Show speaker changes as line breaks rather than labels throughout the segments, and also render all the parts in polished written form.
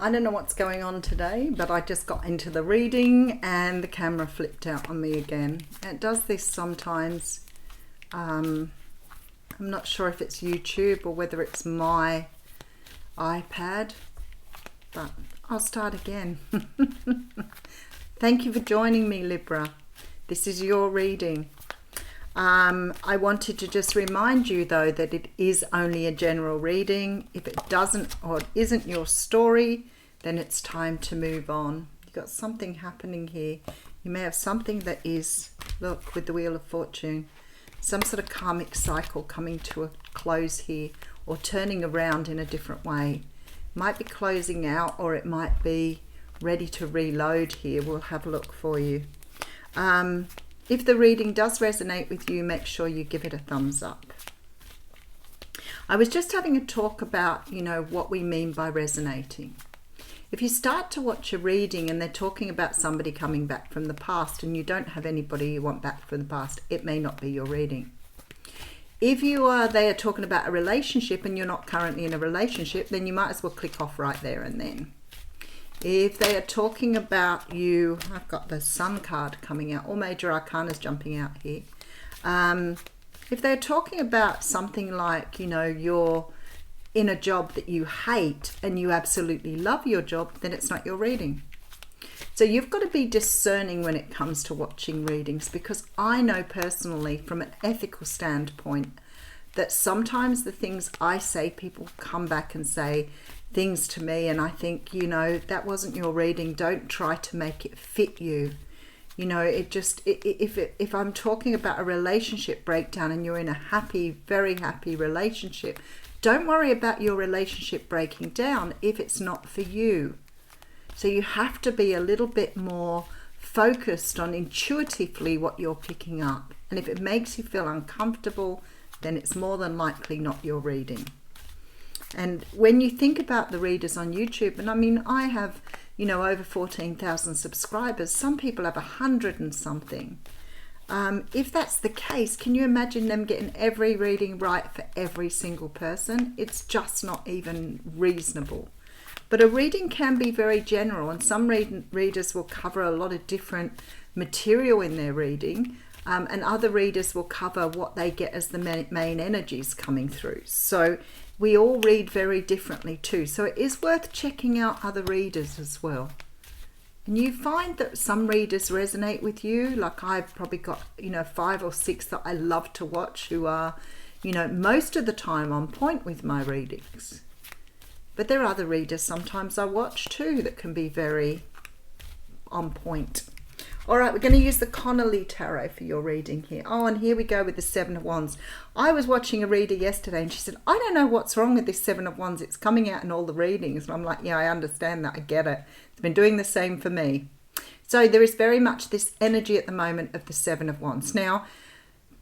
I don't know what's going on today, but I just got into the reading and the camera flipped out on me again. It does this sometimes. I'm not sure if it's YouTube or whether it's my iPad, but I'll start again. Thank you for joining me, Libra. This is your reading. I wanted to just remind you though that it is only a general reading. If it doesn't or it isn't your story, then it's time to move on. You've got something happening here. You may have something that is, look, with the Wheel of Fortune, some sort of karmic cycle coming to a close here, or turning around in a different way. It might be closing out, or it might be ready to reload here. We'll have a look for you. If the reading does resonate with you, make sure you give it a thumbs up. I was just having a talk about, what we mean by resonating. If you start to watch a reading and they're talking about somebody coming back from the past and you don't have anybody you want back from the past, it may not be your reading. If they are talking about a relationship and you're not currently in a relationship, then you might as well click off right there and then. If they are talking about you, I've got the Sun card coming out, all major arcanas jumping out here. If they're talking about something like, you're in a job that you hate and you absolutely love your job, then it's not your reading. So you've got to be discerning when it comes to watching readings, because I know personally from an ethical standpoint that sometimes the things I say, people come back and say things to me and I think, that wasn't your reading. Don't try to make it fit you. If I'm talking about a relationship breakdown and you're in a happy, very happy relationship, don't worry about your relationship breaking down if it's not for you. So you have to be a little bit more focused on intuitively what you're picking up. And if it makes you feel uncomfortable, then it's more than likely not your reading. And when you think about the readers on YouTube, and I have, over 14,000 subscribers. Some people have 100 and something. If that's the case, can you imagine them getting every reading right for every single person? It's just not even reasonable. But a reading can be very general, and some readers will cover a lot of different material in their reading, and other readers will cover what they get as the main energies coming through. So we all read very differently too. So it is worth checking out other readers as well. And you find that some readers resonate with you. Like I've probably got, 5 or 6 that I love to watch who are, most of the time on point with my readings. But there are other readers sometimes I watch too that can be very on point. All right, we're going to use the Connolly Tarot for your reading here. Oh, and here we go with the 7 of Wands. I was watching a reader yesterday and she said, I don't know what's wrong with this 7 of Wands. It's coming out in all the readings. And I'm like, yeah, I understand that. I get it. It's been doing the same for me. So there is very much this energy at the moment of the 7 of Wands. Now,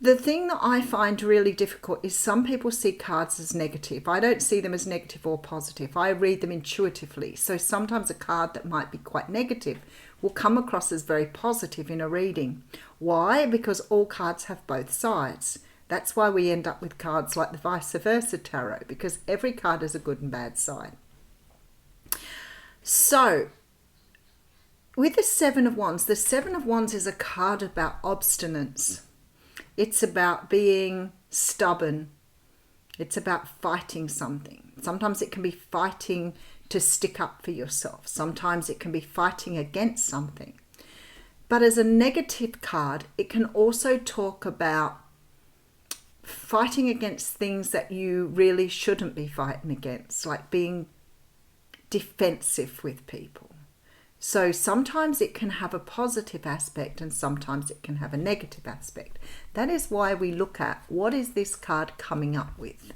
the thing that I find really difficult is some people see cards as negative. I don't see them as negative or positive. I read them intuitively. So sometimes a card that might be quite negative will come across as very positive in a reading. Why? Because all cards have both sides. That's why we end up with cards like the vice versa tarot, because every card has a good and bad side. So with the 7 of Wands is a card about obstinance. It's about being stubborn. It's about fighting something. Sometimes it can be fighting to stick up for yourself. Sometimes it can be fighting against something. But as a negative card, it can also talk about fighting against things that you really shouldn't be fighting against, like being defensive with people. So sometimes it can have a positive aspect and sometimes it can have a negative aspect. That is why we look at what is this card coming up with.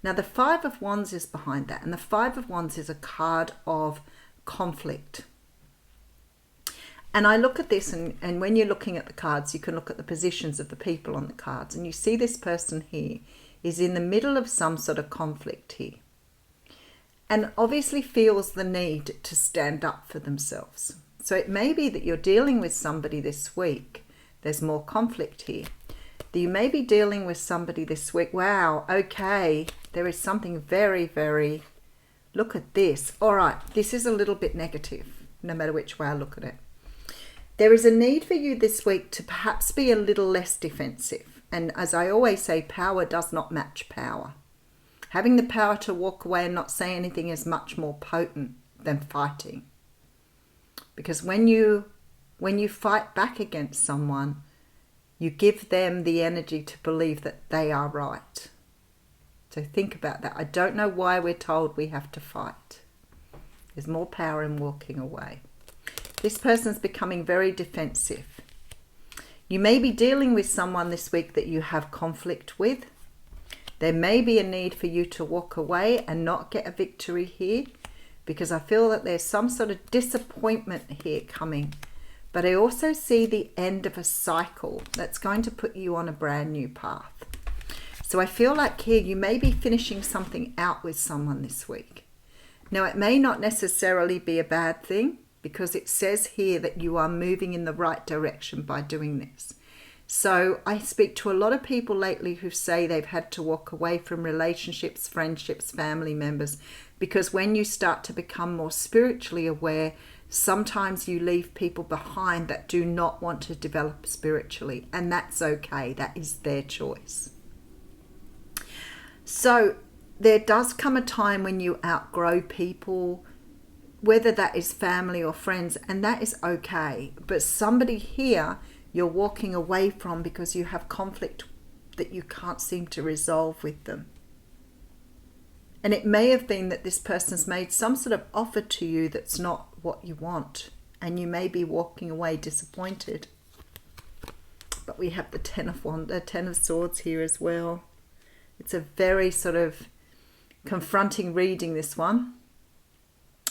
Now the 5 of Wands is behind that, and the 5 of Wands is a card of conflict. And I look at this, and when you're looking at the cards, you can look at the positions of the people on the cards, and you see this person here is in the middle of some sort of conflict here. And obviously feels the need to stand up for themselves. So it may be that you're dealing with somebody this week. There's more conflict here. You may be dealing with somebody this week. Wow, okay, there is something very, very look at this. All right, this is a little bit negative, no matter which way I look at it. There is a need for you this week to perhaps be a little less defensive. And as I always say, power does not match power. Having the power to walk away and not say anything is much more potent than fighting. Because when you fight back against someone, you give them the energy to believe that they are right. So think about that. I don't know why we're told we have to fight. There's more power in walking away. This person's becoming very defensive. You may be dealing with someone this week that you have conflict with. There may be a need for you to walk away and not get a victory here, because I feel that there's some sort of disappointment here coming. But I also see the end of a cycle that's going to put you on a brand new path. So I feel like here you may be finishing something out with someone this week. Now, it may not necessarily be a bad thing, because it says here that you are moving in the right direction by doing this. So I speak to a lot of people lately who say they've had to walk away from relationships, friendships, family members, because when you start to become more spiritually aware, sometimes you leave people behind that do not want to develop spiritually, and that's okay. That is their choice. So there does come a time when you outgrow people, whether that is family or friends, and that is okay. But somebody here you're walking away from because you have conflict that you can't seem to resolve with them. And it may have been that this person's made some sort of offer to you that's not what you want, and you may be walking away disappointed. But we have the Ten of Swords here as well. It's a very sort of confronting reading, this one.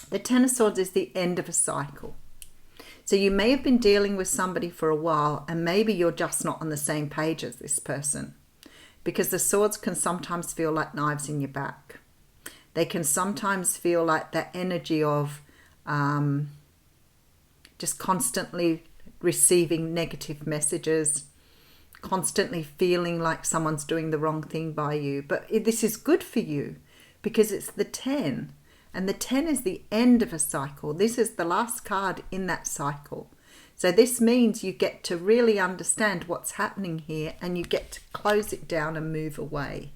The Ten of Swords is the end of a cycle. So you may have been dealing with somebody for a while, and maybe you're just not on the same page as this person, because the swords can sometimes feel like knives in your back. They can sometimes feel like that energy of just constantly receiving negative messages, constantly feeling like someone's doing the wrong thing by you. But this is good for you because it's the 10. And the 10 is the end of a cycle. This is the last card in that cycle. So this means you get to really understand what's happening here, and you get to close it down and move away.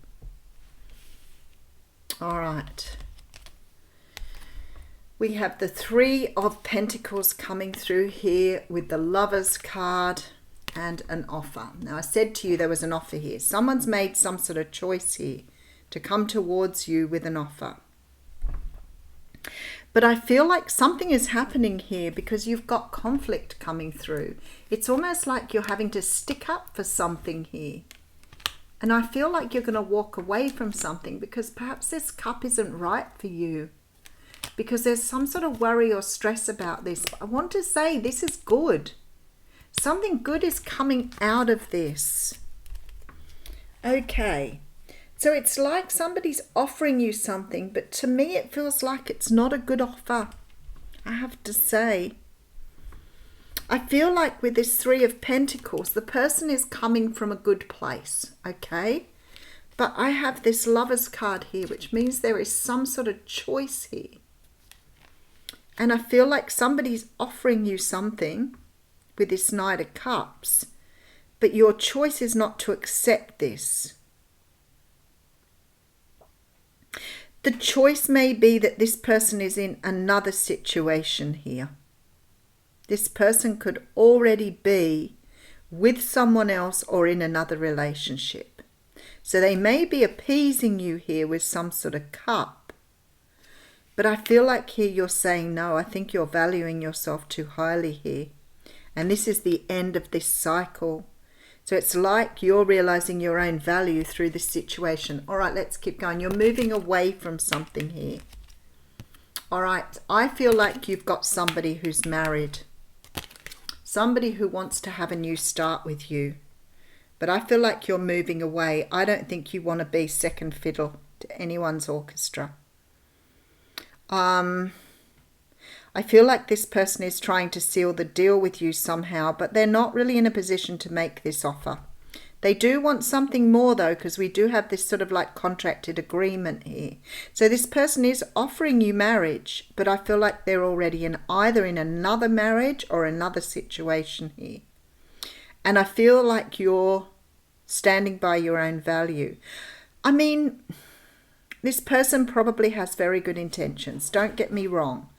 All right. We have the Three of Pentacles coming through here with the Lovers card and an offer. Now, I said to you there was an offer here. Someone's made some sort of choice here to come towards you with an offer. But I feel like something is happening here because you've got conflict coming through. It's almost like you're having to stick up for something here. And I feel like you're going to walk away from something because perhaps this cup isn't right for you, because there's some sort of worry or stress about this. I want to say this is good. Something good is coming out of this. Okay. So it's like somebody's offering you something, but to me it feels like it's not a good offer, I have to say. I feel like with this Three of Pentacles, the person is coming from a good place, okay? But I have this Lovers card here, which means there is some sort of choice here. And I feel like somebody's offering you something with this Knight of Cups, but your choice is not to accept this. The choice may be that this person is in another situation here. This person could already be with someone else or in another relationship. So they may be appeasing you here with some sort of cup. But I feel like here you're saying, no, I think you're valuing yourself too highly here. And this is the end of this cycle. So it's like you're realizing your own value through this situation. All right, let's keep going. You're moving away from something here. All right, I feel like you've got somebody who's married. Somebody who wants to have a new start with you. But I feel like you're moving away. I don't think you want to be second fiddle to anyone's orchestra. I feel like this person is trying to seal the deal with you somehow, but they're not really in a position to make this offer. They do want something more though, because we do have this sort of like contracted agreement here. So this person is offering you marriage, but I feel like they're already in either in another marriage or another situation here. And I feel like you're standing by your own value. I mean, this person probably has very good intentions. Don't get me wrong.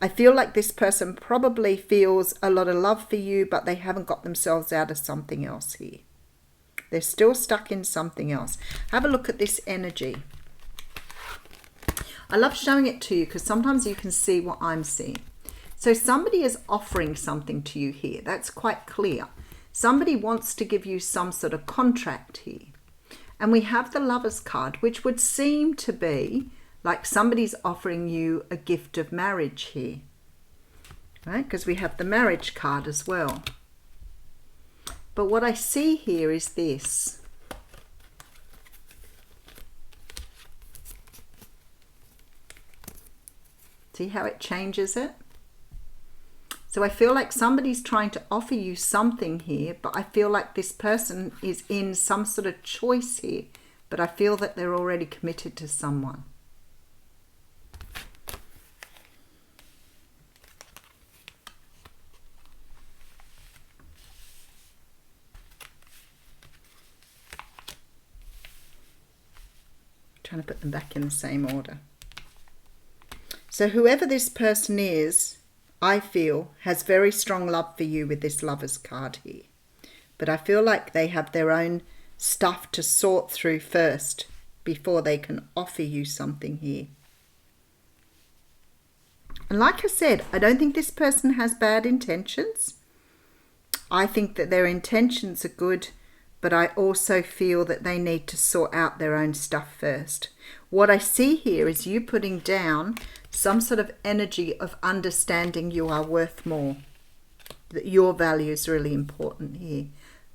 I feel like this person probably feels a lot of love for you, but they haven't got themselves out of something else here. They're still stuck in something else. Have a look at this energy. I love showing it to you because sometimes you can see what I'm seeing. So somebody is offering something to you here. That's quite clear. Somebody wants to give you some sort of contract here. And we have the Lovers card, which would seem to be like somebody's offering you a gift of marriage here. Right? Because we have the marriage card as well. But what I see here is this. See how it changes it? So I feel like somebody's trying to offer you something here, but I feel like this person is in some sort of choice here, but I feel that they're already committed to someone. Trying to put them back in the same order. So whoever this person is, I feel, has very strong love for you with this Lovers card here. But I feel like they have their own stuff to sort through first before they can offer you something here. And like I said, I don't think this person has bad intentions. I think that their intentions are good, but I also feel that they need to sort out their own stuff first. What I see here is you putting down some sort of energy of understanding you are worth more, that your value is really important here.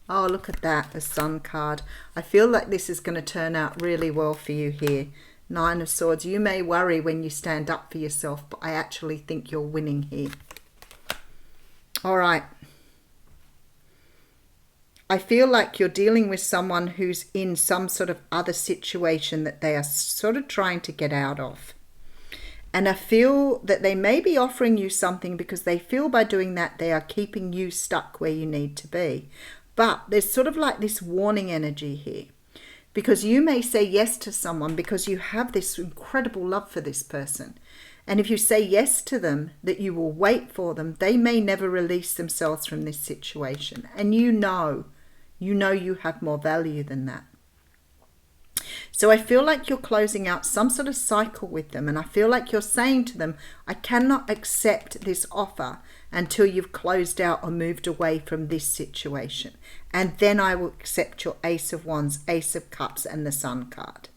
Oh, look at that, the Sun card. I feel like this is going to turn out really well for you here. Nine of Swords. You may worry when you stand up for yourself, but I actually think you're winning here. All right. I feel like you're dealing with someone who's in some sort of other situation that they are sort of trying to get out of. And I feel that they may be offering you something because they feel by doing that they are keeping you stuck where you need to be. But there's sort of like this warning energy here. Because you may say yes to someone because you have this incredible love for this person. And if you say yes to them, that you will wait for them, they may never release themselves from this situation. And you know you have more value than that. So I feel like you're closing out some sort of cycle with them. And I feel like you're saying to them, I cannot accept this offer until you've closed out or moved away from this situation. And then I will accept your Ace of Wands, Ace of Cups and the Sun card.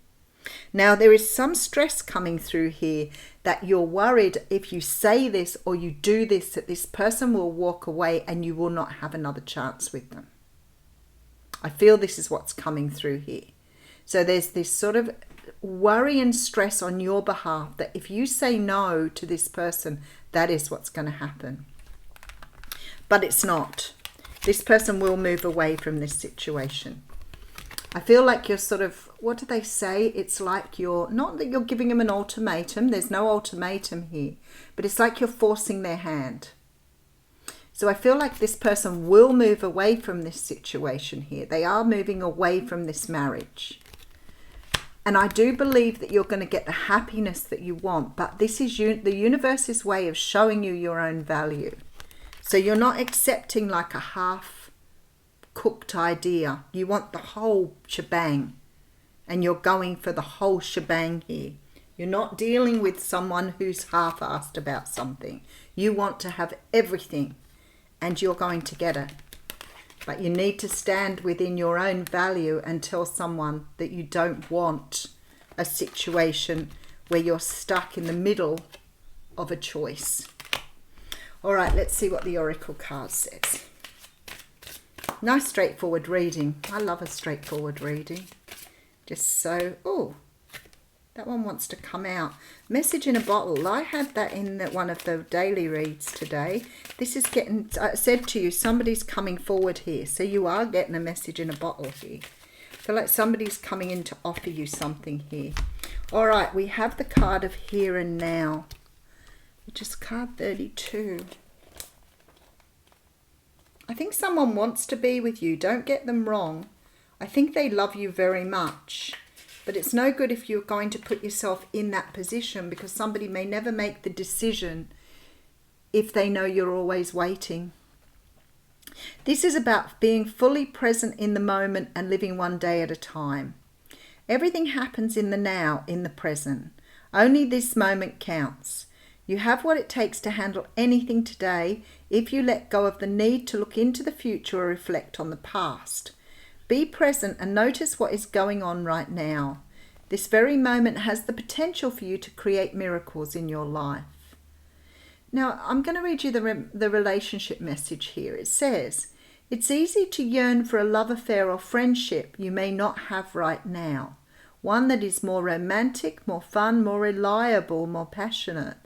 Now there is some stress coming through here that you're worried if you say this or you do this, that this person will walk away and you will not have another chance with them. I feel this is what's coming through here. So there's this sort of worry and stress on your behalf that if you say no to this person, that is what's going to happen. But it's not. This person will move away from this situation. I feel like you're sort of, what do they say? It's like you're, not that you're giving them an ultimatum. There's no ultimatum here. But it's like you're forcing their hand. So I feel like this person will move away from this situation here. They are moving away from this marriage. And I do believe that you're going to get the happiness that you want. But this is the universe's way of showing you your own value. So you're not accepting like a half-cooked idea. You want the whole shebang. And you're going for the whole shebang here. You're not dealing with someone who's half-assed about something. You want to have everything. And you're going to get it. But you need to stand within your own value and tell someone that you don't want a situation where you're stuck in the middle of a choice. All right, let's see what the Oracle card says. Nice straightforward reading. I love a straightforward reading. Just so, oh, That one wants to come out. Message in a bottle. I had that in one of the daily reads today. This is getting, I said to you, somebody's coming forward here. So you are getting a message in a bottle here. I feel like somebody's coming in to offer you something here. All right, we have the card of here and now, which is card 32. I think someone wants to be with you. Don't get them wrong. I think they love you very much. But it's no good if you're going to put yourself in that position, because somebody may never make the decision if they know you're always waiting. This is about being fully present in the moment and living one day at a time. Everything happens in the now, in the present. Only this moment counts. You have what it takes to handle anything today if you let go of the need to look into the future or reflect on the past. Be present and notice what is going on right now. This very moment has the potential for you to create miracles in your life. Now, I'm going to read you the relationship message here. It says, it's easy to yearn for a love affair or friendship you may not have right now. One that is more romantic, more fun, more reliable, more passionate.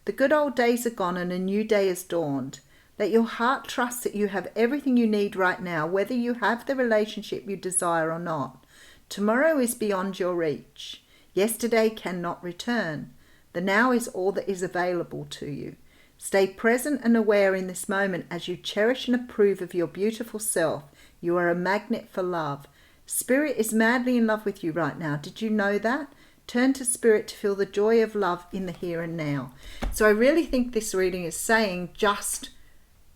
The good old days are gone and a new day has dawned. Let your heart trust that you have everything you need right now, whether you have the relationship you desire or not. Tomorrow is beyond your reach. Yesterday cannot return. The now is all that is available to you. Stay present and aware in this moment as you cherish and approve of your beautiful self. You are a magnet for love. Spirit is madly in love with you right now. Did you know that? Turn to Spirit to feel the joy of love in the here and now. So I really think this reading is saying just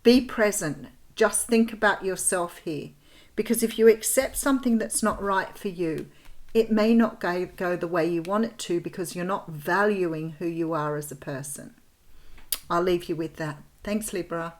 be present. Just think about yourself here. Because if you accept something that's not right for you, it may not go the way you want it to, because you're not valuing who you are as a person. I'll leave you with that. Thanks, Libra.